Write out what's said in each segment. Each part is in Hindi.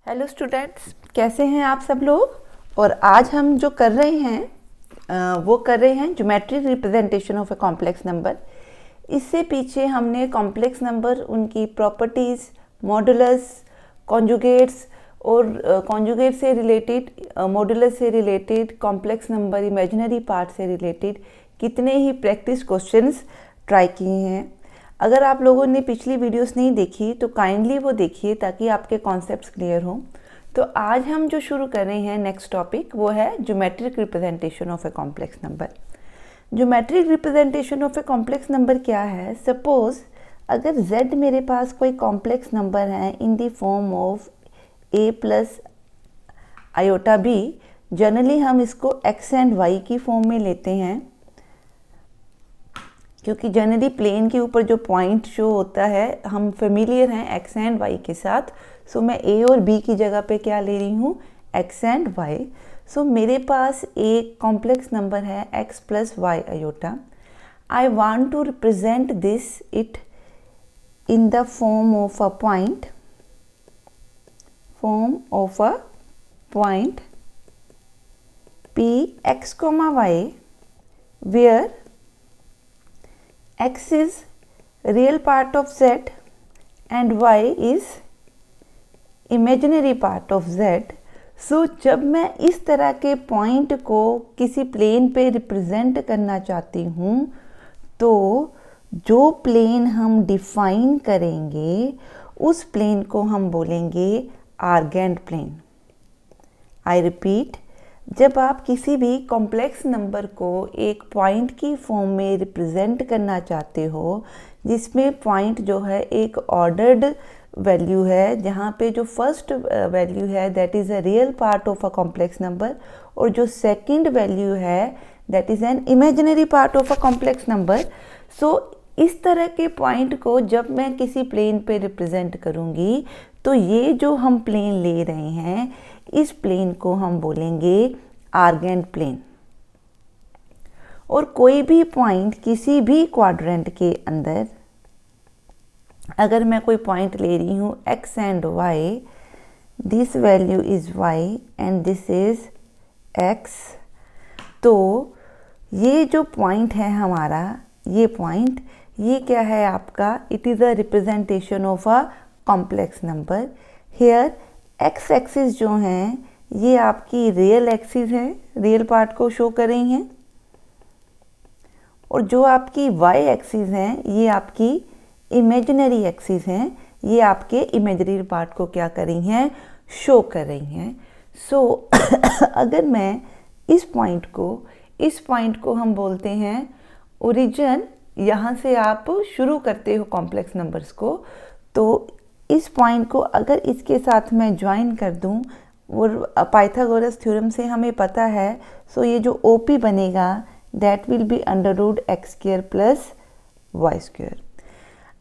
हेलो स्टूडेंट्स, कैसे हैं आप सब लोग। और आज हम जो कर रहे हैं वो कर रहे हैं geometric representation of a complex number. इससे पीछे हमने कॉम्प्लेक्स नंबर, उनकी प्रॉपर्टीज़, मॉडुलस, कॉन्जुगेट्स और कॉन्जुगेट से रिलेटेड, मॉडुलस से related, complex number, imaginary part से रिलेटेड कितने ही प्रैक्टिस क्वेश्चंस ट्राई किए हैं। अगर आप लोगों ने पिछली वीडियोस नहीं देखी तो काइंडली वो देखिए ताकि आपके कॉन्सेप्ट्स क्लियर हों। तो आज हम जो शुरू कर रहे हैं नेक्स्ट टॉपिक वो है geometric representation of a complex number. Geometric representation of a complex number क्या है? सपोज अगर z मेरे पास कोई कॉम्प्लेक्स नंबर है इन the form of a plus iota b, generally हम इसको x एंड y की फॉर्म में लेते हैं क्योंकि जनरली प्लेन के ऊपर जो पॉइंट शो होता है हम फेमिलियर हैं x एंड y के साथ। सो मैं a और b की जगह पे क्या ले रही हूँ? x and y। सो मेरे पास एक कॉम्प्लेक्स नंबर है x plus y iota. I want to represent this it in the form of a point p x, y where x is real part of z and y is imaginary part of z। सो जब मैं इस तरह के पॉइंट को किसी प्लेन पे रिप्रेजेंट करना चाहती हूँ तो जो प्लेन हम डिफाइन करेंगे उस प्लेन को हम बोलेंगे आर्गेंट प्लेन। आई रिपीट, जब आप किसी भी कॉम्प्लेक्स नंबर को एक पॉइंट की फॉर्म में रिप्रेजेंट करना चाहते हो जिसमें पॉइंट जो है एक ऑर्डर्ड वैल्यू है, जहाँ पे जो फर्स्ट वैल्यू है that is a real part of a complex number और जो सेकंड वैल्यू है that is an imaginary part of a complex number. So इस तरह के पॉइंट को जब मैं किसी प्लेन पे रिप्रेजेंट करूँगी तो ये जो हम प्लेन ले रहे हैं इस प्लेन को हम बोलेंगे आर्गेंट प्लेन। और कोई भी पॉइंट किसी भी क्वाड्रेंट के अंदर, अगर मैं कोई पॉइंट ले रही हूँ x and y, this value is y and this is x, तो ये जो पॉइंट है हमारा, ये पॉइंट, ये क्या है आपका? It is a representation of a complex number. Here x axis जो हैं ये आपकी रियल एक्सिस है, रियल पार्ट को शो कर रही हैं, और जो आपकी y एक्सिस हैं ये आपकी इमेजिनरी एक्सिस हैं, ये आपके इमेजिनरी पार्ट को क्या कर रही हैं? शो कर रही हैं। सो अगर मैं इस पॉइंट को हम बोलते हैं ओरिजिन, यहाँ से आप शुरू करते हो कॉम्प्लेक्स नंबर्स को, तो इस पॉइंट को अगर इसके साथ मैं ज्वाइन कर दूं, और पाइथागोरस थ्योरम से हमें पता है, सो ये जो OP बनेगा that will be under root x square plus Y square.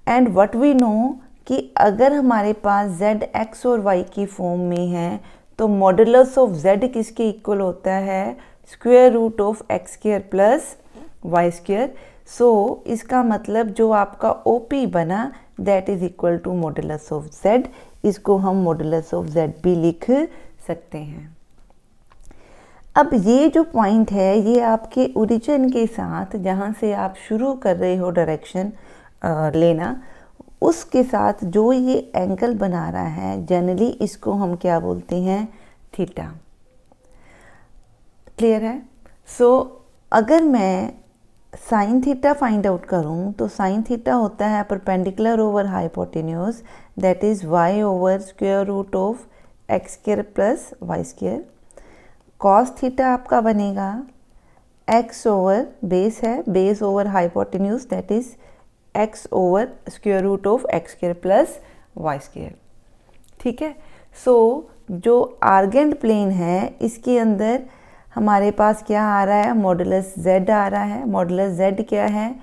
And what we know कि अगर हमारे पास z x और y की फॉर्म में है तो मॉडुलस ऑफ z किसके इक्वल होता है? Square root of x square plus Y square. So इसका मतलब जो आपका OP बना that is equal to modulus of z। इसको हम मॉडुलस ऑफ z भी लिख सकते हैं। अब ये जो पॉइंट है ये आपके ओरिजिन के साथ, जहाँ से आप शुरू कर रहे हो डायरेक्शन लेना, उसके साथ जो ये एंगल बना रहा है जनरली इसको हम क्या बोलते हैं? थीटा। क्लियर है? सो अगर मैं साइन थीटा फाइंड आउट करूं तो साइन थीटा होता है perpendicular over hypotenuse, that is y over square root of x square plus Y square. Cos theta आपका बनेगा x ओवर बेस है, base over hypotenuse that is x over square root of x square plus Y square. ठीक है? सो जो आर्गेंट प्लेन है इसके अंदर हमारे पास क्या आ रहा है? मॉडुलस z आ रहा है। मॉडुलस z क्या है?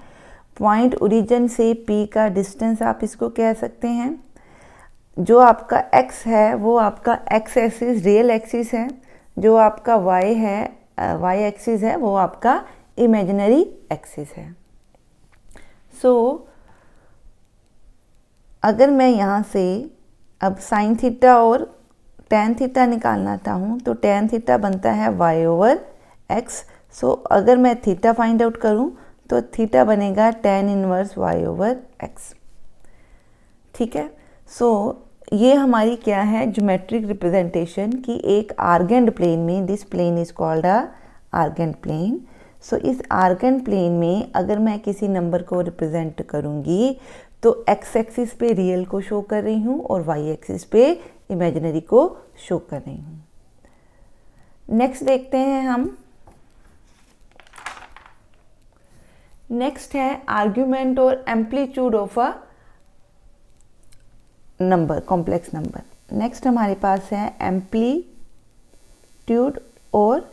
पॉइंट ओरिजिन से p का डिस्टेंस आप इसको कह सकते हैं। जो आपका x है वो आपका x एक्सिस रियल एक्सिस है, जो आपका y है, y एक्सिस है, वो आपका इमेजिनरी एक्सिस है। सो अगर मैं यहाँ से अब साइन थीटा और tan थीटा निकालना चाहूँ तो tan थीटा बनता है y/x। सो अगर मैं थीटा फाइंड आउट करूँ तो थीटा बनेगा tan इनवर्स y/x। ठीक है। सो ये हमारी क्या है, ज्योमेट्रिक रिप्रेजेंटेशन की एक आर्गेंट प्लेन में, this plane is called a argand plane. So इस आर्गेंट प्लेन में अगर मैं किसी नंबर को रिप्रेजेंट करूँगी तो एक्स एक्सिस पे रियल को शो कर रही हूँ और वाई एक्सिस पे इमेजिनरी को शो कर रही हूँ। नेक्स्ट देखते हैं हम। नेक्स्ट है आर्ग्यूमेंट और amplitude of a number, complex number. Next हमारे पास है एम्पलीट्यूड और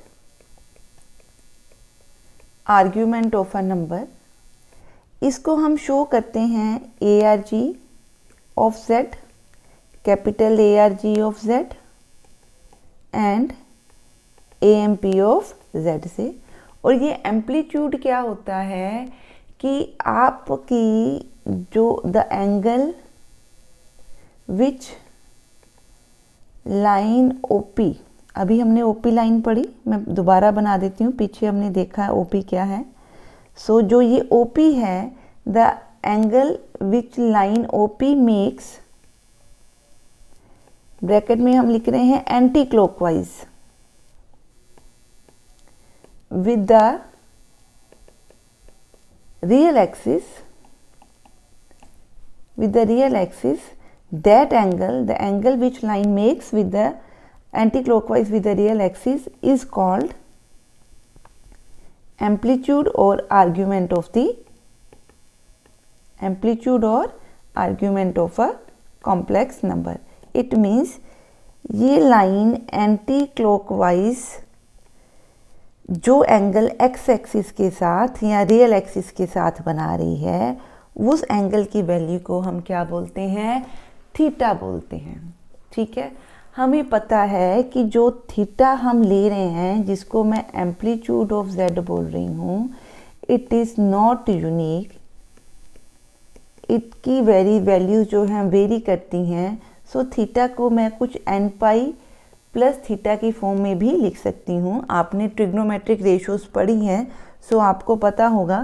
आर्ग्यूमेंट ऑफ अ नंबर। इसको हम शो करते हैं ARG of Z, capital ARG of Z and AMP of Z से। और ये एम्पलीट्यूड क्या होता है कि आपकी जो the angle which line OP, अभी हमने OP लाइन पढ़ी, मैं दोबारा बना देती हूँ, पीछे हमने देखा है OP क्या है। सो जो ये OP है, the angle which line OP makes, bracket में हम लिख रहे हैं anti clockwise with the real axis, that angle, the angle which line makes with the anti-clockwise with the real axis is called amplitude or argument of a complex number. It means ये लाइन एंटी क्लॉकवाइज जो एंगल एक्स एक्सिस के साथ या रियल एक्सिस के साथ बना रही है, उस एंगल की वैल्यू को हम क्या बोलते हैं, थीटा बोलते हैं। ठीक है। हमें पता है कि जो थीटा हम ले रहे हैं, जिसको मैं एम्पलीट्यूड ऑफ Z बोल रही हूँ, इट इज़ नॉट यूनिक, इसकी वैल्यूज जो हैं वेरी करती हैं। सो थीटा को मैं कुछ n पाई प्लस थीटा की फॉर्म में भी लिख सकती हूँ। आपने ट्रिग्नोमेट्रिक रेशियोज पढ़ी हैं, सो आपको पता होगा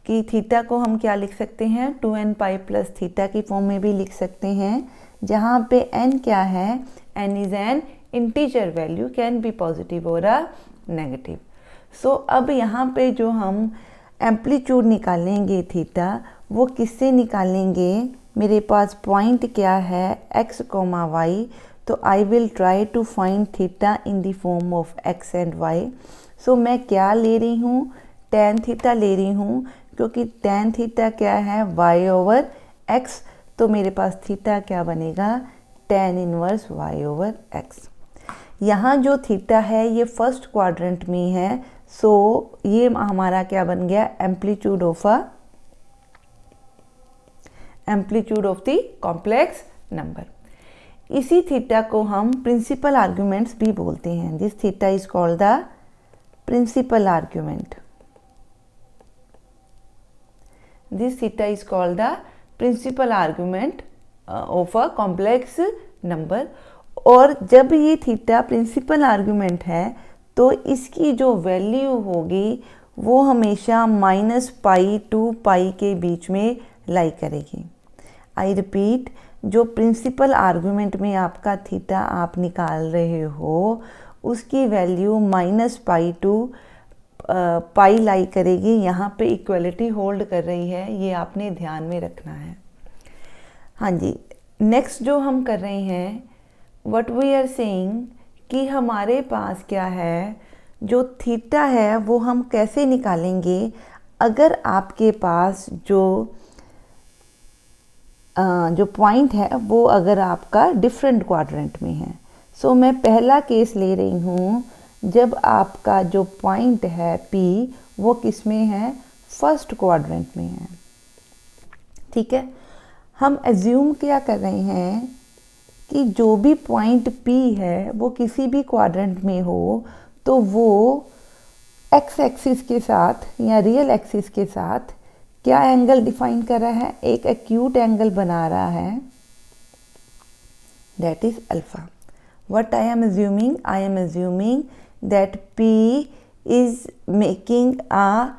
कि थीटा को हम क्या लिख सकते हैं, 2n पाई प्लस थीटा की फॉर्म में भी लिख सकते हैं, जहाँ पे n क्या है, n is an integer value, can be positive और अ नेगेटिव। सो अब यहाँ पे जो हम एम्पलीट्यूड निकालेंगे थीटा, वो किससे निकालेंगे, मेरे पास पॉइंट क्या है x, y, तो I will try to find theta in the form of x and y। So मैं क्या ले रही हूँ, tan थीटा ले रही हूँ, क्योंकि tan थीटा क्या है, y/x, तो मेरे पास थीटा क्या बनेगा, tan इनवर्स y/x। यहाँ जो थीटा है ये फर्स्ट क्वाड्रेंट में है, सो ये हमारा क्या बन गया, amplitude of the complex number. इसी थीटा को हम प्रिंसिपल आर्ग्यूमेंट्स भी बोलते हैं। This theta is called the principal argument. This theta is called the principal argument of a complex number. और जब ये थीटा प्रिंसिपल आर्ग्यूमेंट है तो इसकी जो वैल्यू होगी वो हमेशा -π to π के बीच में लाई करेगी। आई रिपीट, जो प्रिंसिपल आर्गुमेंट में आपका थीटा आप निकाल रहे हो, उसकी वैल्यू -π to π लाई करेगी। यहाँ पे इक्वलिटी होल्ड कर रही है, ये आपने ध्यान में रखना है। हाँ जी, नेक्स्ट जो हम कर रहे हैं, व्हाट वी आर सेइंग, कि हमारे पास क्या है, जो थीटा है वो हम कैसे निकालेंगे। अगर आपके पास जो पॉइंट है वो अगर आपका डिफरेंट क्वाड्रेंट में है। सो मैं पहला केस ले रही हूँ, जब आपका जो पॉइंट है P वो किस में है, फर्स्ट क्वाड्रेंट में है। ठीक है। हम एज्यूम क्या कर रहे हैं कि जो भी पॉइंट P है वो किसी भी क्वाड्रेंट में हो तो वो एक्स एक्सिस के साथ या रियल एक्सिस के साथ क्या एंगल डिफाइन कर रहा है, एक एक्यूट एंगल बना रहा है, that is alpha. What I am assuming? I am assuming that P is making a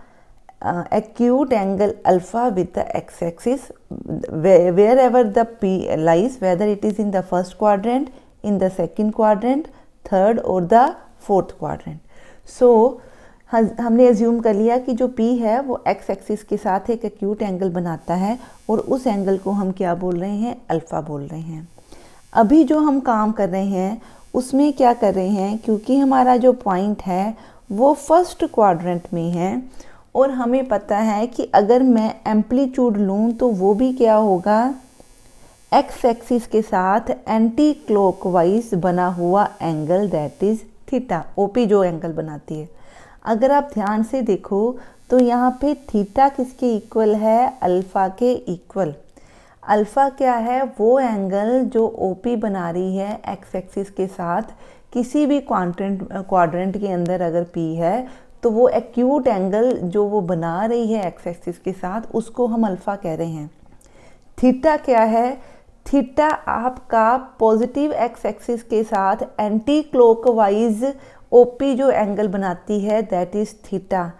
acute angle alpha with the x-axis wherever the P lies, whether it is in the first quadrant, in the second quadrant, third or the fourth quadrant. So हमने एज्यूम कर लिया कि जो P है वो x एक्सिस के साथ एक एक्यूट एंगल बनाता है और उस एंगल को हम क्या बोल रहे हैं? अल्फ़ा बोल रहे हैं। अभी जो हम काम कर रहे हैं उसमें क्या कर रहे हैं, क्योंकि हमारा जो पॉइंट है वो फर्स्ट क्वाड्रेंट में है और हमें पता है कि अगर मैं एम्पलीट्यूड लूँ तो वो भी क्या होगा? x एक्सिस के साथ एंटी क्लॉकवाइज बना हुआ angle, that is theta. OP जो एंगल बनाती है, अगर आप ध्यान से देखो तो यहाँ पे थीटा किसके इक्वल है? अल्फ़ा के इक्वल। अल्फ़ा क्या है? वो एंगल जो OP बना रही है x एक्सिस के साथ किसी भी क्वाड्रेंट के अंदर अगर P है तो वो एक्यूट एंगल जो वो बना रही है x एक्सिस के साथ उसको हम अल्फ़ा कह रहे हैं। थीटा क्या है? थीटा आपका पॉजिटिव x एक्सिस के साथ एंटी क्लॉकवाइज OP जो एंगल बनाती है, दैट इज़ थीटा।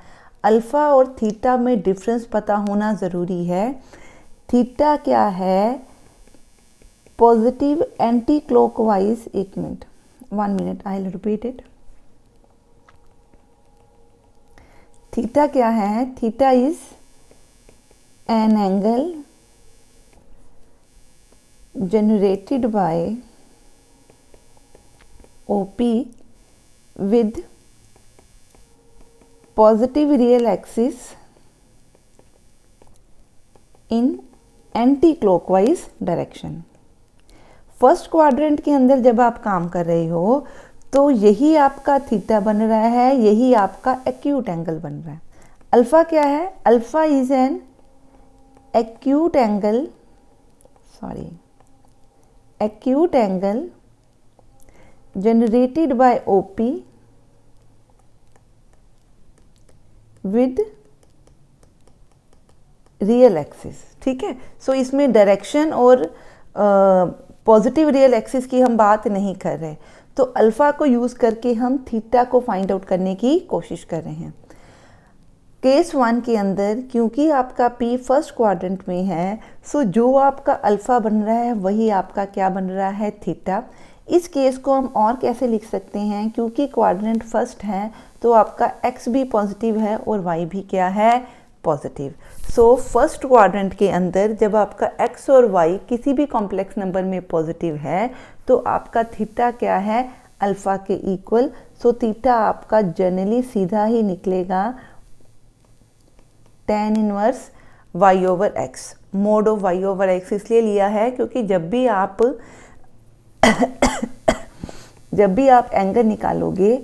अल्फ़ा और थीटा में डिफरेंस पता होना ज़रूरी है। थीटा क्या है? Positive anti clockwise, 1 minute I will repeat it. Theta क्या है? Theta is an angle generated by OP with positive real axis in anti-clockwise direction। First quadrant के अंदर जब आप काम कर रहे हो तो यही आपका थीटा बन रहा है, यही आपका एक्यूट एंगल बन रहा है। अल्फ़ा क्या है? Alpha is an acute angle, acute angle generated by OP with real axis. ठीक है, सो इसमें डायरेक्शन और पॉजिटिव रियल एक्सिस की हम बात नहीं कर रहे, तो अल्फ़ा को यूज़ करके हम थीटा को फाइंड आउट करने की कोशिश कर रहे हैं। केस 1 के अंदर क्योंकि आपका P फर्स्ट क्वाड्रेंट में है, सो जो आपका अल्फ़ा बन रहा है वही आपका क्या बन रहा है? थीटा। इस केस को हम और कैसे लिख सकते हैं? क्योंकि क्वाड्रेंट फर्स्ट है तो आपका x भी पॉजिटिव है और y भी क्या है? पॉजिटिव। सो फर्स्ट क्वाड्रेंट के अंदर जब आपका x और y किसी भी कॉम्प्लेक्स नंबर में पॉजिटिव है तो आपका थीटा क्या है? अल्फ़ा के इक्वल। सो थीटा आपका जनरली सीधा ही निकलेगा tan inverse y over x। Mode of y over x इसलिए लिया है क्योंकि जब भी आप एंगल निकालोगे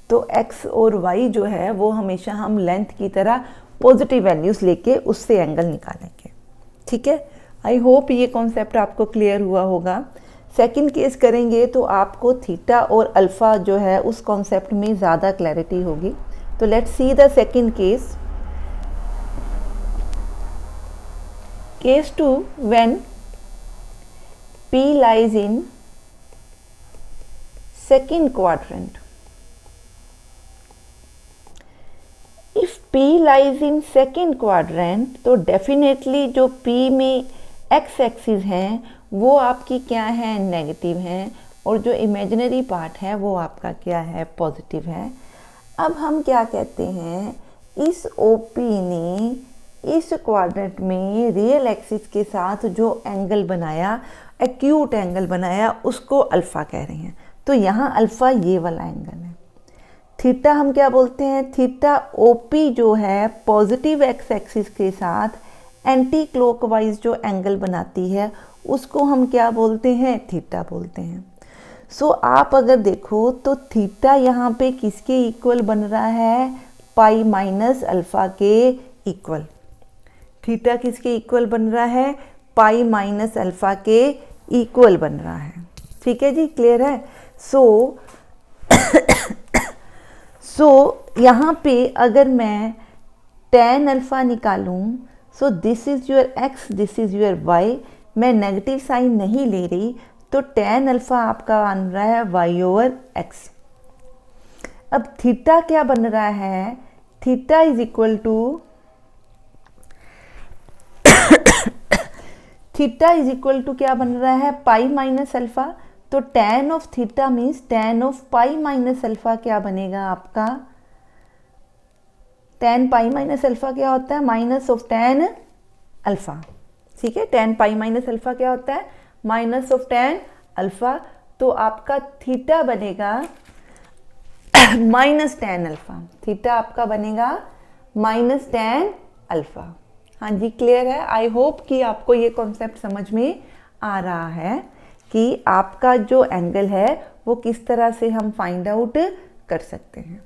तो x और y जो है वो हमेशा हम लेंथ की तरह पॉजिटिव वैल्यूज़ लेके उससे एंगल निकालेंगे। ठीक है, आई होप ये कॉन्सेप्ट आपको क्लियर हुआ होगा। सेकंड केस करेंगे तो आपको थीटा और अल्फ़ा जो है उस कॉन्सेप्ट में ज़्यादा क्लैरिटी होगी। तो let's see the second case. Case 2, when P lies in second quadrant. If P lies in second quadrant तो डेफिनेटली जो P में x एक्सिस हैं वो आपकी क्या है? नेगेटिव हैं, और जो इमेजिनरी पार्ट है वो आपका क्या है? पॉजिटिव है। अब हम क्या कहते हैं? इस OP ने इस क्वाड्रेंट में रियल एक्सिस के साथ जो एंगल बनाया, एक्यूट एंगल बनाया, उसको अल्फ़ा कह रहे हैं। तो यहाँ अल्फ़ा ये वाला एंगल है। थीटा हम क्या बोलते हैं? थीटा OP जो है पॉजिटिव x एक्सिस के साथ एंटी क्लॉकवाइज जो एंगल बनाती है उसको हम क्या बोलते हैं? थीटा बोलते हैं। सो आप अगर देखो तो थीटा यहाँ पे किसके इक्वल बन रहा है? पाई माइनस अल्फ़ा के इक्वल। थीटा किसके इक्वल बन रहा है? पाई माइनस अल्फ़ा के इक्वल बन रहा है। ठीक है जी, क्लियर है। सो यहाँ पे अगर मैं tan अल्फ़ा निकालूँ, so this is your x, this is your y, मैं नेगेटिव साइन नहीं ले रही तो tan अल्फ़ा आपका बन रहा है y/x। अब थीटा क्या बन रहा है, थीटा इज इक्वल टू क्या बन रहा है, पाई माइनस अल्फ़ा। तो tan of theta means tan of pi minus alpha क्या बनेगा आपका, tan पाई माइनस अल्फ़ा क्या होता है, माइनस ऑफ tan अल्फ़ा। ठीक है, tan पाई माइनस अल्फ़ा क्या होता है, माइनस ऑफ tan अल्फ़ा। तो आपका थीटा बनेगा माइनस tan अल्फ़ा, थीटा आपका बनेगा माइनस tan अल्फ़ा। हाँ जी, क्लियर है। आई होप कि आपको ये कॉन्सेप्ट समझ में आ रहा है कि आपका जो एंगल है वो किस तरह से हम फाइंड आउट कर सकते हैं।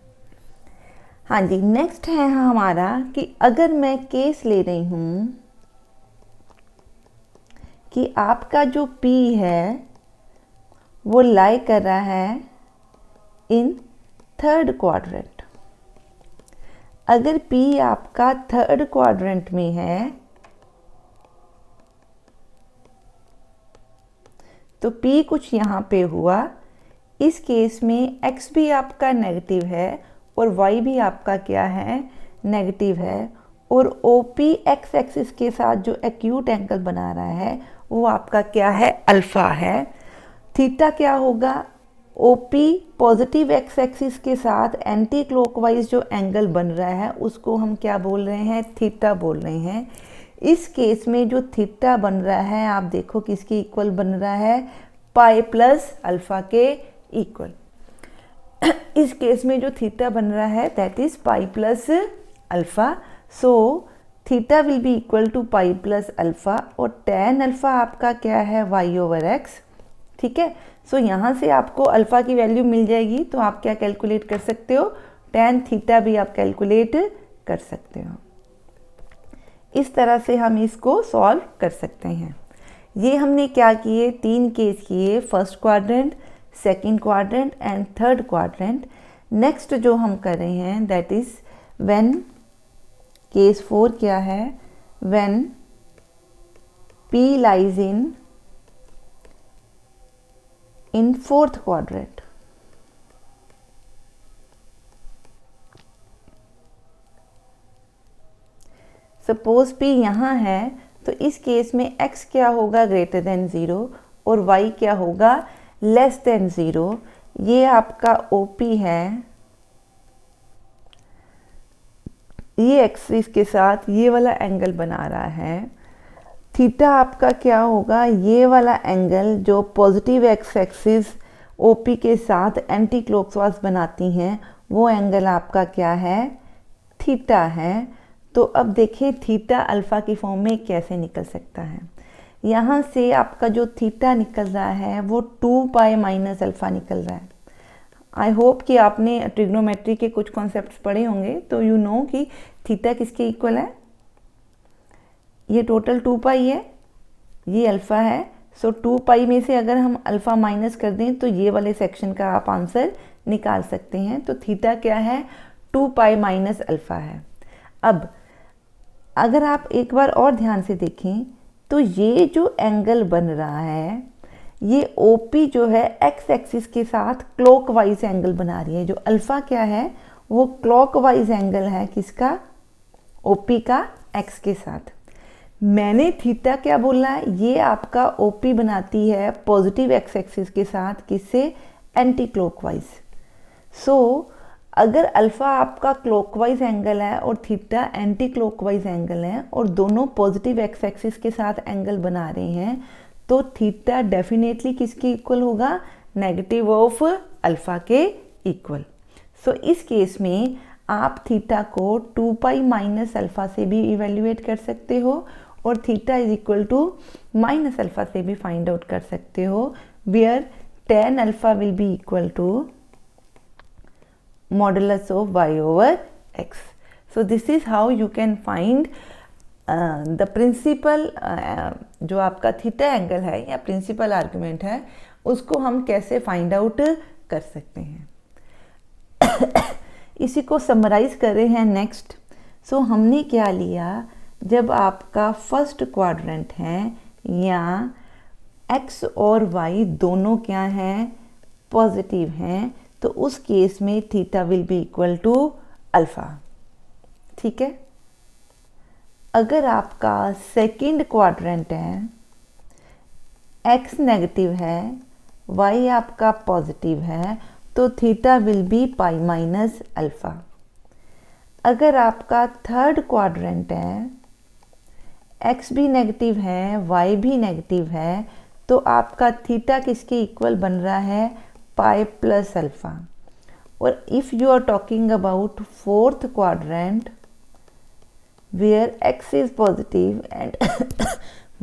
हाँ जी, नेक्स्ट है हमारा कि अगर मैं केस ले रही हूँ कि आपका जो P है वो लाई कर रहा है इन थर्ड क्वाड्रेंट। अगर P आपका थर्ड क्वाड्रेंट में है तो P कुछ यहाँ पे हुआ। इस केस में x भी आपका नेगेटिव है और y भी आपका क्या है, नेगेटिव है। और OP x एक्सिस के साथ जो एक्यूट एंगल बना रहा है वो आपका क्या है, अल्फ़ा है। थीटा क्या होगा, OP पॉजिटिव x एक्सिस के साथ एंटी क्लॉकवाइज जो एंगल बन रहा है उसको हम क्या बोल रहे हैं, थीटा बोल रहे हैं। इस केस में जो थीटा बन रहा है आप देखो किसके इक्वल बन रहा है, पाई प्लस अल्फ़ा के इक्वल। इस केस में जो थीटा बन रहा है that is pi plus alpha. So theta will be equal to pi plus alpha और tan अल्फ़ा आपका क्या है, y/x। ठीक है, सो यहाँ से आपको अल्फ़ा की वैल्यू मिल जाएगी तो आप क्या कैलकुलेट कर सकते हो, tan थीटा भी आप कैलकुलेट कर सकते हो। इस तरह से हम इसको सॉल्व कर सकते हैं। ये हमने क्या किए, 3 केस किए, first quadrant, second quadrant and third quadrant. Next जो हम कर रहे हैं दैट इज व्हेन, केस 4 क्या है, when P lies in fourth quadrant. Suppose P यहाँ है तो इस केस में x क्या होगा, ग्रेटर देन 0 और y क्या होगा, लेस देन 0। ये आपका OP है, ये एक्सिस के साथ ये वाला एंगल बना रहा है। थीटा आपका क्या होगा, ये वाला एंगल जो पॉजिटिव x एक्सिस OP के साथ एंटी क्लॉकवाइज बनाती हैं वो एंगल आपका क्या है, थीटा है। तो अब देखिए थीटा अल्फ़ा की फॉर्म में कैसे निकल सकता है। यहाँ से आपका जो थीटा निकल रहा है वो 2 पाई माइनस अल्फ़ा निकल रहा है। आई होप कि आपने ट्रिग्नोमेट्री के कुछ कॉन्सेप्ट्स पढ़े होंगे तो यू नो कि थीटा किसके इक्वल है, ये टोटल 2 पाई है, ये अल्फ़ा है। सो 2 पाई में से अगर हम अल्फ़ा माइनस कर दें तो ये वाले सेक्शन का आप आंसर निकाल सकते हैं। तो थीटा क्या है, 2 पाई माइनस अल्फ़ा है। अब अगर आप एक बार और ध्यान से देखें तो ये जो एंगल बन रहा है ये OP जो है x एक्सिस के साथ क्लॉकवाइज एंगल बना रही है। जो अल्फ़ा क्या है वो क्लॉकवाइज एंगल है किसका, OP का x के साथ। मैंने थीटा क्या बोला है, ये आपका OP बनाती है पॉजिटिव x एक्सिस के साथ किससे, एंटी क्लॉकवाइज। सो अगर अल्फ़ा आपका क्लॉकवाइज एंगल है और थीटा एंटी क्लॉकवाइज एंगल है और दोनों पॉजिटिव x एक्सिस के साथ एंगल बना रहे हैं तो थीटा डेफिनेटली किसके इक्वल होगा, नेगेटिव ऑफ अल्फ़ा के इक्वल। सो इस केस में आप थीटा को 2 पाई माइनस अल्फ़ा से भी इवेल्युएट कर सकते हो और theta is equal to minus alpha से भी फाइंड आउट कर सकते हो, where tan alpha will be equal to modulus of y/x. So this is how you can find the principal जो आपका थीटा एंगल है या प्रिंसिपल आर्गुमेंट है उसको हम कैसे फाइंड आउट कर सकते हैं। इसी को समराइज कर रहे हैं नेक्स्ट। सो हमने क्या लिया, जब आपका फर्स्ट क्वाड्रेंट है या x और y दोनों क्या हैं, पॉजिटिव हैं, तो उस केस में theta will be equal to alpha. ठीक है। अगर आपका सेकंड क्वाड्रेंट है, x नेगेटिव है, y आपका पॉजिटिव है, तो theta will be pi minus alpha. अगर आपका थर्ड क्वाड्रेंट है, x भी नेगेटिव है, y भी नेगेटिव है, तो आपका थीटा किसके इक्वल बन रहा है, पाई प्लस अल्फा। और if you are talking about fourth quadrant where x is positive and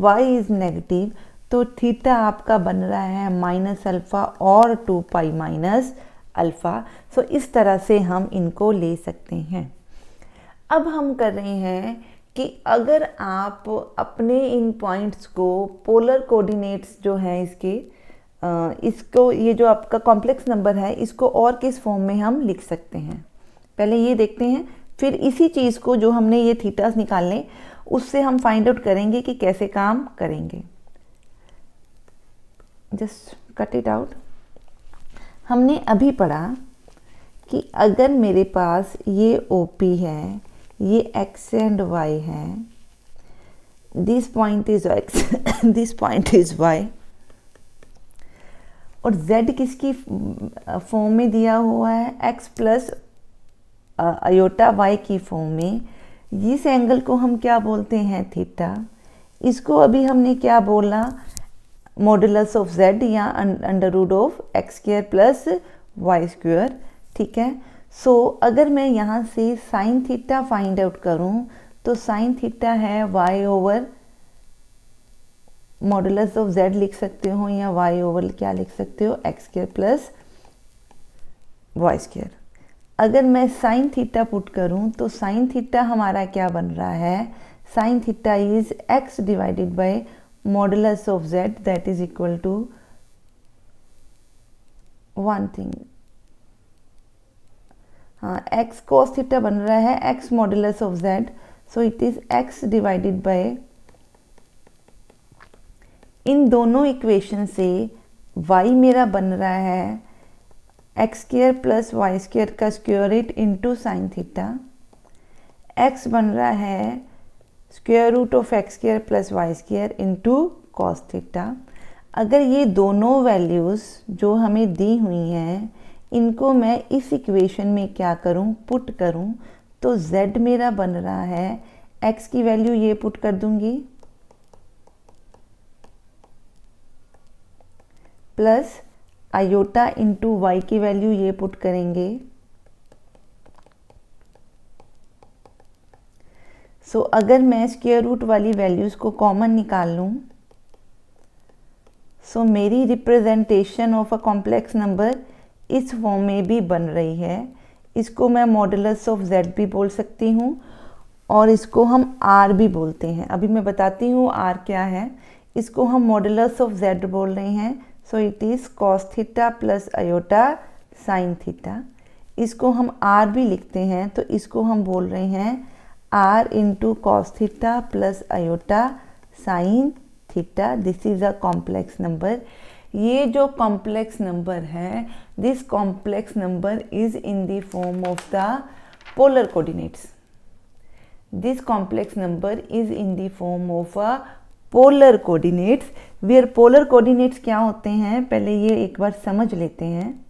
y is negative, तो थीटा आपका बन रहा है माइनस अल्फ़ा और 2 पाई माइनस अल्फ़ा। सो इस तरह से हम इनको ले सकते हैं। अब हम कर रहे हैं कि अगर आप अपने इन पॉइंट्स को पोलर कोऑर्डिनेट्स जो हैं इसको ये जो आपका कॉम्प्लेक्स नंबर है इसको और किस फॉर्म में हम लिख सकते हैं, पहले ये देखते हैं, फिर इसी चीज़ को जो हमने ये थीटास निकालने उससे हम फाइंड आउट करेंगे कि कैसे काम करेंगे। Just cut it out. हमने अभी पढ़ा कि अगर मेरे पास ये OP है, ये x एंड y है, this point is x this point is y, और z किसकी फॉर्म में दिया हुआ है, x प्लस आयोटा y की फॉर्म में। इस एंगल को हम क्या बोलते हैं, थीटा। इसको अभी हमने क्या बोला, मॉडुलस ऑफ z या under root of x square plus Y square. ठीक है। सो अगर मैं यहाँ से साइन थीटा फाइंड आउट करूँ तो साइन थीटा है y over modulus of z लिख सकते हो, या y ओवर क्या लिख सकते हो, x square plus Y square. अगर मैं साइन थीटा पुट करूँ तो साइन थीटा हमारा क्या बन रहा है, sine theta is x divided by modulus of z, that is equal to one thing, हाँ, x cos थीटा बन रहा है x modulus of z, so it is x divided by, इन दोनों इक्वेशन से y मेरा बन रहा है X square plus Y square का square root into sine theta, x बन रहा है square root of x square plus Y square into cos theta. अगर ये दोनों वैल्यूज़ जो हमें दी हुई हैं इनको मैं इस इक्वेशन में क्या करूं, पुट करूं, तो z मेरा बन रहा है, x की वैल्यू ये पुट कर दूंगी प्लस आयोटा इंटू वाई की वैल्यू ये पुट करेंगे। सो अगर मैं स्क्वायर रूट वाली वैल्यूज़ को कॉमन निकाल लूँ, सो मेरी representation of a complex number इस फॉर्म में भी बन रही है। इसको मैं मॉडुलस ऑफ z भी बोल सकती हूँ और इसको हम r भी बोलते हैं। अभी मैं बताती हूँ r क्या है। इसको हम मॉडुलस ऑफ z बोल रहे हैं, so it is cos theta plus iota sine theta. इसको हम r भी लिखते हैं, तो इसको हम बोल रहे हैं r into cos theta plus iota sine theta. This is a complex number. ये जो कॉम्प्लेक्स नंबर है, this complex number is in the form of the polar coordinates. This complex number is in the form of a polar coordinates, where polar coordinates क्या होते हैं पहले ये एक बार समझ लेते हैं।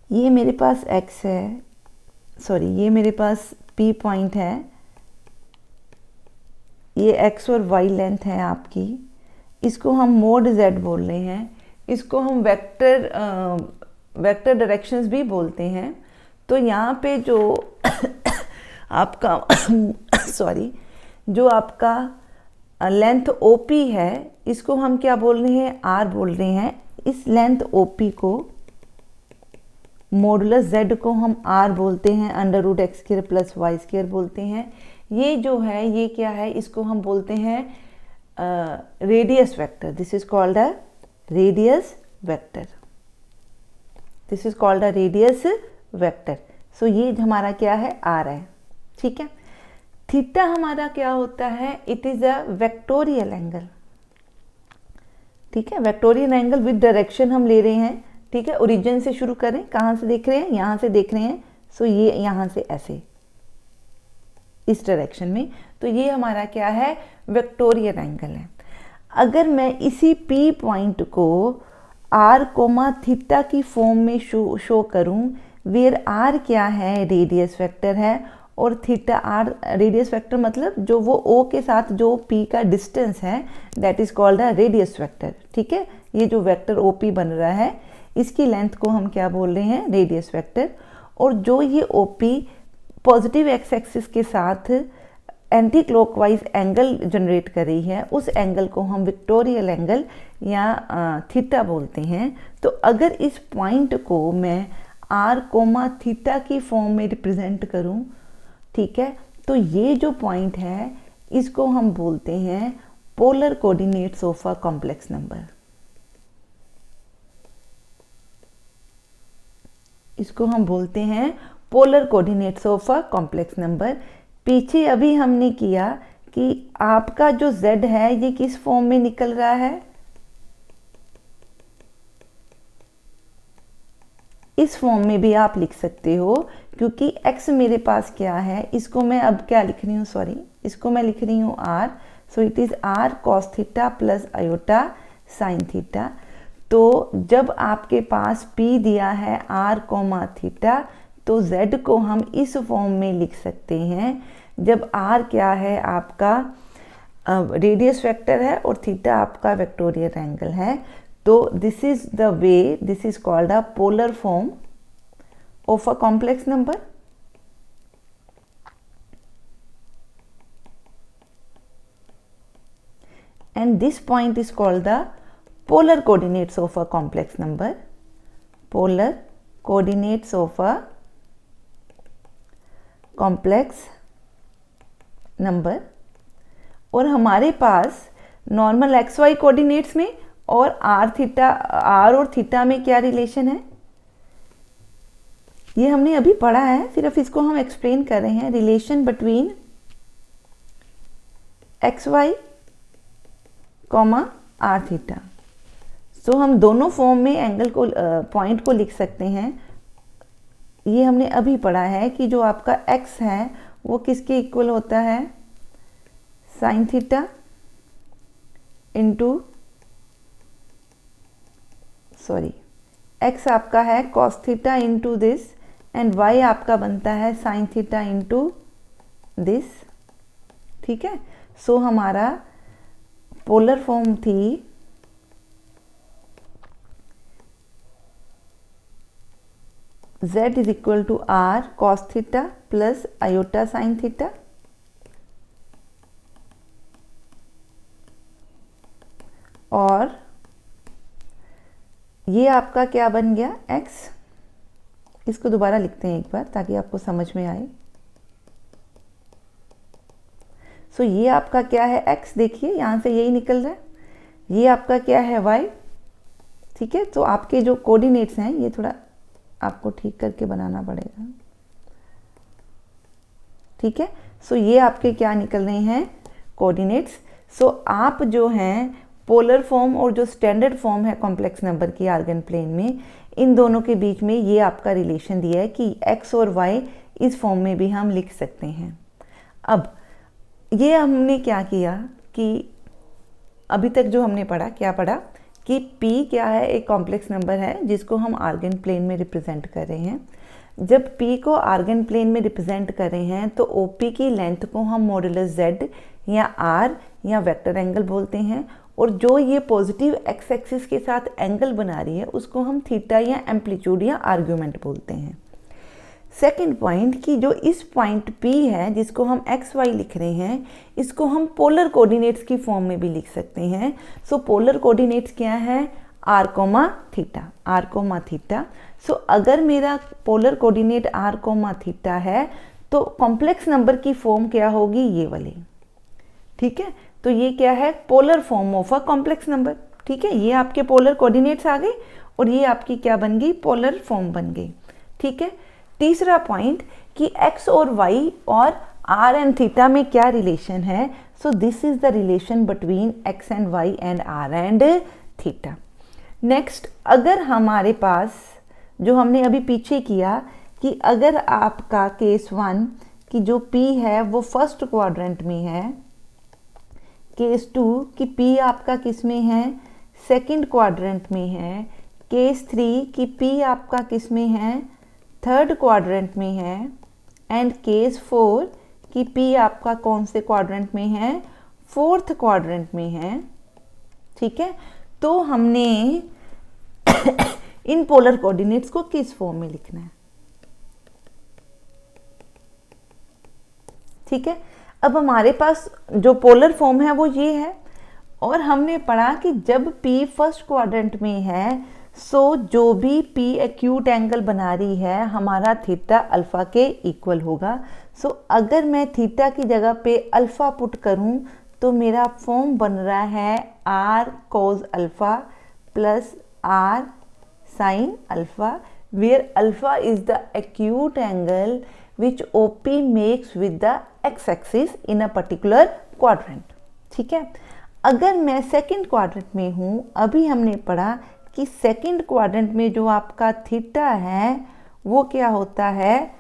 ये मेरे पास x है, सॉरी ये मेरे पास P पॉइंट है, ये x और y लेंथ है आपकी, इसको हम मोड z बोल रहे हैं, इसको हम वेक्टर डायरेक्शंस भी बोलते हैं। तो यहाँ पे जो आपका सॉरी जो आपका लेंथ OP है इसको हम क्या बोल रहे हैं, R बोल रहे हैं। इस लेंथ OP को मॉडुलस z को हम r बोलते हैं, under root x square plus Y square बोलते हैं। ये जो है ये क्या है, इसको हम बोलते हैं radius vector. This is called a radius vector, this is called a radius vector. So ये हमारा क्या है, r है। ठीक है। थीटा हमारा क्या होता है, it is a vectorial angle, ठीक है। वेक्टोरियल एंगल विद डायरेक्शन हम ले रहे हैं, ठीक है। ओरिजिन से शुरू करें, कहाँ से देख रहे हैं, यहाँ से देख रहे हैं, सो ये यहाँ से ऐसे इस डायरेक्शन में, तो ये हमारा क्या है, वेक्टोरियल एंगल है। अगर मैं इसी P पॉइंट को r कोमा थीटा की फॉर्म में शो करूं, वेयर r क्या है, रेडियस वेक्टर है, और थीटा r रेडियस वेक्टर मतलब जो वो O के साथ जो P का डिस्टेंस है, that is called a radius vector, ठीक है। ये जो वेक्टर OP बन रहा है, इसकी लेंथ को हम क्या बोल रहे हैं, रेडियस वेक्टर। और जो ये OP पॉजिटिव एक्स एक्सिस के साथ एंटी क्लॉकवाइज एंगल जनरेट कर रही है, उस एंगल को हम विक्टोरियल एंगल या थीटा बोलते हैं। तो अगर इस पॉइंट को मैं r कोमा थीटा की फॉर्म में रिप्रेजेंट करूं, ठीक है, तो ये जो पॉइंट है इसको हम बोलते हैं polar coordinates of a complex number. इसको हम बोलते हैं polar coordinates of a complex number. पीछे अभी हमने किया कि आपका जो z है ये किस फॉर्म में निकल रहा है, इस फॉर्म में भी आप लिख सकते हो, क्योंकि x मेरे पास क्या है, इसको मैं अब क्या लिख रही हूँ, सॉरी, इसको मैं लिख रही हूँ r, so it is r cos theta plus iota sine theta. तो जब आपके पास p दिया है r कोमा थीटा, तो z को हम इस फॉर्म में लिख सकते हैं, जब r क्या है आपका रेडियस वेक्टर है और थीटा आपका वेक्टोरियल एंगल है। तो this is the way, this is called a polar form of a complex number. And this point is called the polar coordinates of a complex number. Polar coordinates of a complex number. और हमारे पास नॉर्मल एक्स वाई कोऑर्डिनेट्स में और आर और थीटा में क्या रिलेशन है, ये हमने अभी पढ़ा है, सिर्फ इसको हम एक्सप्लेन कर रहे हैं। Relation between X Y comma R theta. So हम दोनों फॉर्म में एंगल को पॉइंट को लिख सकते हैं। ये हमने अभी पढ़ा है कि जो आपका x है वो किसके इक्वल होता है, sine theta into, sorry, x आपका है cos theta into this, and y आपका बनता है साइन थीटा इंटू दिस, ठीक है। सो हमारा पोलर फॉर्म थी z is equal to r cos theta plus iota sine theta, और ये आपका क्या बन गया, x। इसको दोबारा लिखते हैं एक बार ताकि आपको समझ में आए। सो ये आपका क्या है, x, देखिए यहाँ से यही निकल रहा है। ये आपका क्या है, y, ठीक है। तो आपके जो कोऑर्डिनेट्स हैं ये थोड़ा आपको ठीक करके बनाना पड़ेगा, ठीक है। सो ये आपके क्या निकल रहे हैं, कोऑर्डिनेट्स। सो आप जो हैं पोलर फॉर्म और जो स्टैंडर्ड फॉर्म है कॉम्प्लेक्स नंबर की आर्गन प्लेन में, इन दोनों के बीच में ये आपका रिलेशन दिया है कि x और y इस फॉर्म में भी हम लिख सकते हैं। अब ये हमने क्या किया कि अभी तक जो हमने पढ़ा, क्या पढ़ा कि p क्या है, एक कॉम्प्लेक्स नंबर है जिसको हम आर्गन प्लेन में रिप्रेजेंट कर रहे हैं। जब p को आर्गन प्लेन में रिप्रेजेंट कर रहे हैं तो OP की लेंथ को हम मॉडुलस z या r या वेक्टर एंगल बोलते हैं, और जो ये पॉजिटिव एक्स एक्सिस के साथ एंगल बना रही है उसको हम थीटा या एम्पलीट्यूड या आर्ग्यूमेंट बोलते हैं। सेकंड पॉइंट कि जो इस पॉइंट P है जिसको हम एक्स वाई लिख रहे हैं, इसको हम पोलर कोऑर्डिनेट्स की फॉर्म में भी लिख सकते हैं। सो पोलर कोऑर्डिनेट्स क्या है, r comma theta, r comma theta. So अगर मेरा polar coordinate r comma theta है तो कॉम्प्लेक्स नंबर की फॉर्म क्या होगी, ये वाली, ठीक है। तो ये क्या है, polar form of a complex number, ठीक है। ये आपके पोलर कोऑर्डिनेट्स आ गए और ये आपकी क्या बन गई, पोलर फॉर्म बन गई, ठीक है। तीसरा पॉइंट कि x और y और आर एंड थीटा में क्या रिलेशन है? So this is the relation between x and y and r and theta. Next, अगर हमारे पास जो हमने अभी पीछे किया कि अगर आपका केस 1 कि जो P है वो फर्स्ट क्वाड्रेंट में है, केस 2 कि P आपका किस में है? सेकंड क्वाड्रेंट में है, केस 3 कि P आपका किस में है? थर्ड क्वाड्रेंट में है, एंड केस 4 कि P आपका कौन से क्वाड्रेंट में है? फोर्थ क्वाड्रेंट में है। ठीक है, तो हमने इन पोलर कोऑर्डिनेट्स को किस फॉर्म में लिखना है? ठीक है, अब हमारे पास जो पोलर फॉर्म है वो ये है, और हमने पढ़ा कि जब P फर्स्ट क्वाड्रेंट में है सो जो भी P एक्यूट एंगल बना रही है हमारा थीटा अल्फा के इक्वल होगा। सो अगर मैं थीटा की जगह पे अल्फा पुट करूं तो मेरा फॉर्म बन रहा है R cos alpha plus R sin alpha, where alpha is the acute angle which OP makes with the x-axis in a particular quadrant। ठीक है, अगर मैं सेकंड क्वाड्रेंट में हूँ, अभी हमने पढ़ा कि सेकंड क्वाड्रेंट में जो आपका थीटा है वो क्या होता है?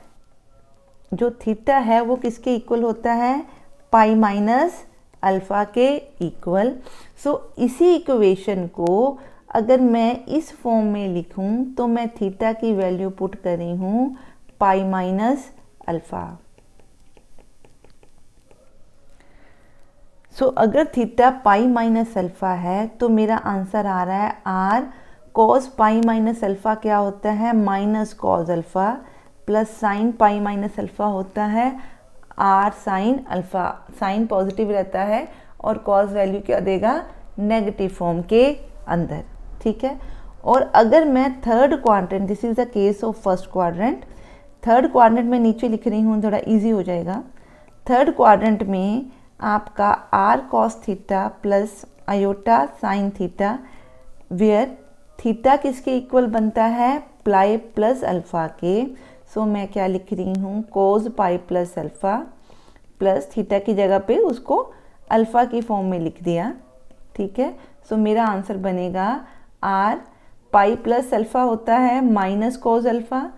जो थीटा है वो किसके इक्वल होता है? पाई माइनस अल्फा के इक्वल। सो इसी इक्वेशन को अगर मैं इस फॉर्म में लिखूं तो मैं थीटा की वैल्यू पुट कर रही हूँ पाई माइनस अल्फा। सो अगर थीटा पाई माइनस अल्फा है तो मेरा आंसर आ रहा है r cos pi minus alpha क्या होता है? Minus cos alpha, plus sine pi minus alpha होता है r sine alpha. Sine positive रहता है और कॉस वैल्यू क्या देगा? नेगेटिव फॉर्म के अंदर। ठीक है, और अगर मैं third quadrant, this is the case of first quadrant, third quadrant में नीचे लिख रही हूँ, थोड़ा इजी हो जाएगा। थर्ड क्वाड्रेंट में आपका r cos theta plus iota sine theta, where theta किसके इक्वल बनता है? पाई प्लस अल्फा के। सो मैं क्या लिख रही हूँ? Cos pi plus alpha, plus theta की जगह पे उसको अल्फा की फॉर्म में लिख दिया। ठीक है, सो मेरा आंसर बनेगा आर पाई प्लस अल्फा होता है minus cos alpha,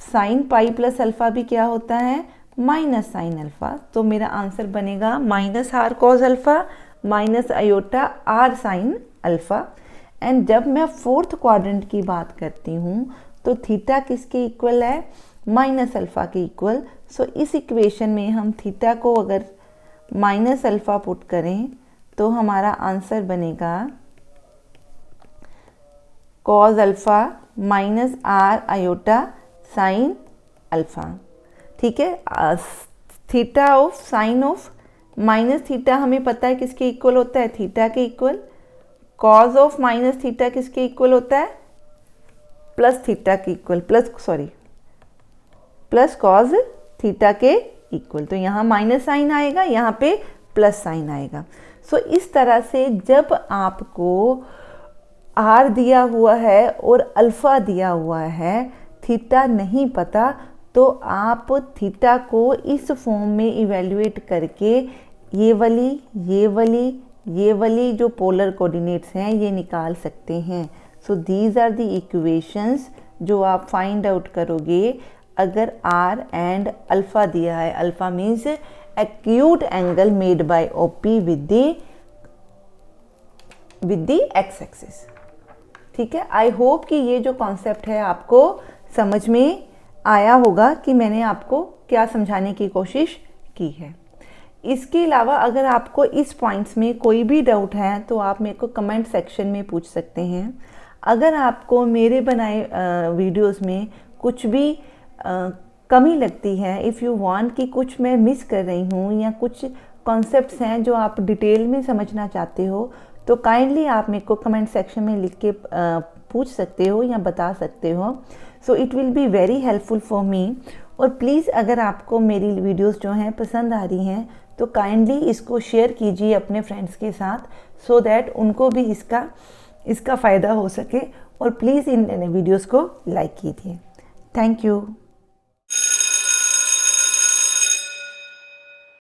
sine pi plus alpha भी क्या होता है? Minus sine alpha. तो मेरा आंसर बनेगा minus r cos alpha minus iota r sine alpha. And जब मैं फोर्थ क्वाड्रेंट की बात करती हूँ तो थीटा किसके इक्वल है? माइनस अल्फा के इक्वल। सो इस इक्वेशन में हम थीटा को अगर माइनस अल्फा पुट करें तो हमारा आंसर बनेगा cos alpha minus r iota sine alpha. ठीक है, theta of sine of minus theta हमें पता है किसके इक्वल होता है? थीटा के equal. Cos of minus theta किसके इक्वल होता है? प्लस थीटा के इक्वल, प्लस कॉस थीटा के इक्वल। तो यहाँ माइनस साइन आएगा, यहाँ पे प्लस साइन आएगा। सो इस तरह से जब आपको आर दिया हुआ है और अल्फा दिया हुआ है, थीटा नहीं पता, तो आप थीटा को इस फॉर्म में इवेल्युएट करके ये वाली जो पोलर कोऑर्डिनेट्स हैं ये निकाल सकते हैं। So these are the equations जो आप फाइंड आउट करोगे अगर आर एंड अल्फा दिया है। Alpha means acute angle made by OP with the x axis. ठीक है, आई होप कि ये जो कॉन्सेप्ट है आपको समझ में आया होगा कि मैंने आपको क्या समझाने की कोशिश की है। इसके अलावा अगर आपको इस पॉइंट्स में कोई भी डाउट है तो आप मेरे को कमेंट सेक्शन में पूछ सकते हैं। अगर आपको मेरे बनाए वीडियोस में कुछ भी कमी लगती है, इफ़ यू वांट कि कुछ मैं मिस कर रही हूँ या कुछ कॉन्सेप्ट्स हैं जो आप डिटेल में समझना चाहते हो, तो काइंडली आप मेरे को कमेंट सेक्शन में लिख के पूछ सकते हो या बता सकते हो। So it will be very helpful for me. और प्लीज़ अगर आपको मेरी वीडियोस जो हैं पसंद आ रही हैं तो काइंडली इसको शेयर कीजिए अपने फ्रेंड्स के साथ, सो दैट उनको भी इसका फ़ायदा हो सके। और प्लीज़ इन वीडियोस को लाइक कीजिए। Thank you.